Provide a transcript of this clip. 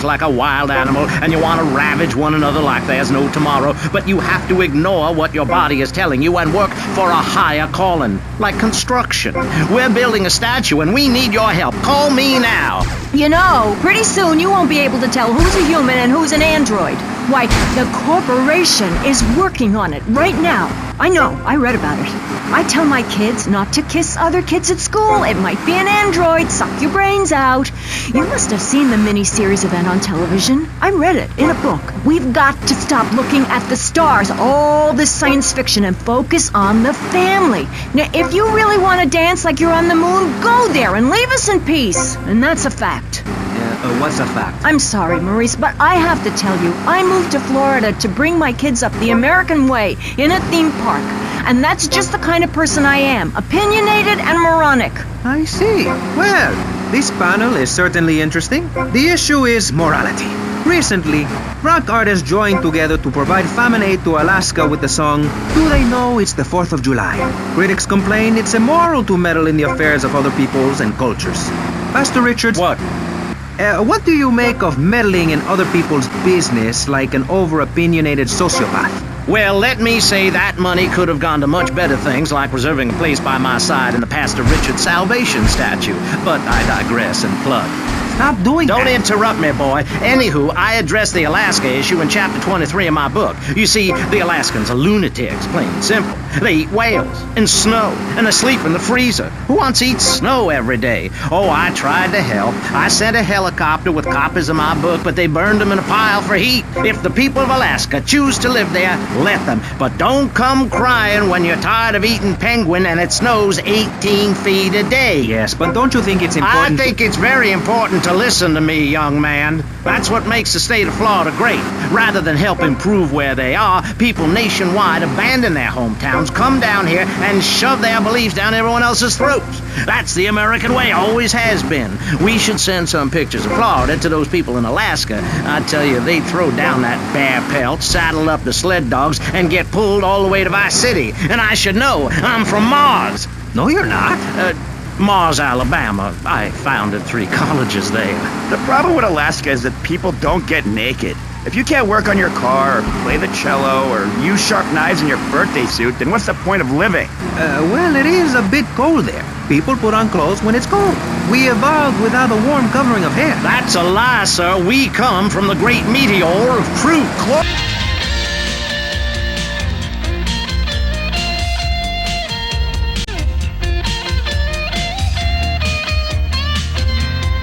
yourselves like a wild animal, and you want to ravage one another like there's no tomorrow, but you have to ignore what your body is telling you and work for a higher calling, like construction. We're building a statue, and we need your help. Call me now. You know, pretty soon you won't be able to tell who's a human and who's an android. Why, the corporation is working on it right now. I know, I read about it. I tell my kids not to kiss other kids at school. It might be an android, suck your brains out. You must have seen the mini-series event on television. I read it in a book. We've got to stop looking at the stars, all this science fiction, and focus on the family. Now, if you really want to dance like you're on the moon, go there and leave us in peace. And that's a fact. What's a fact? I'm sorry, Maurice, but I have to tell you, I moved to Florida to bring my kids up the American way in a theme park. And that's just the kind of person I am, opinionated and moronic. I see. Well, this panel is certainly interesting. The issue is morality. Recently, rock artists joined together to provide famine aid to Alaska with the song, Do They Know It's the 4th of July? Critics complain it's immoral to meddle in the affairs of other peoples and cultures. Pastor Richards... What? What do you make of meddling in other people's business like an over-opinionated sociopath? Well, let me say that money could have gone to much better things, like reserving a place by my side in the Pastor Richard Salvation statue. But I digress and plug. Stop doing that. Don't interrupt me, boy. Anywho, I addressed the Alaska issue in chapter 23 of my book. You see, the Alaskans are lunatics, plain and simple. They eat whales and snow, and they sleep in the freezer. Who wants to eat snow every day? Oh, I tried to help. I sent a helicopter with copies of my book, but they burned them in a pile for heat. If the people of Alaska choose to live there, let them. But don't come crying when you're tired of eating penguin and it snows 18 feet a day. Yes, but don't you think it's important... I think it's very important to listen to me, young man. That's what makes the state of Florida great. Rather than help improve where they are, people nationwide abandon their hometowns, come down here, and shove their beliefs down everyone else's throats. That's the American way, always has been. We should send some pictures of Florida to those people in Alaska. I tell you, they'd throw down that bear pelt, saddle up the sled dogs, and get pulled all the way to Vice City. And I should know, I'm from Mars. No, you're not. Mars, Alabama. I founded 3 colleges there. The problem with Alaska is that people don't get naked. If you can't work on your car, or play the cello, or use sharp knives in your birthday suit, then what's the point of living? Well, it is a bit cold there. People put on clothes when it's cold. We evolved without a warm covering of hair. That's a lie, sir. We come from the great meteor of true clothes.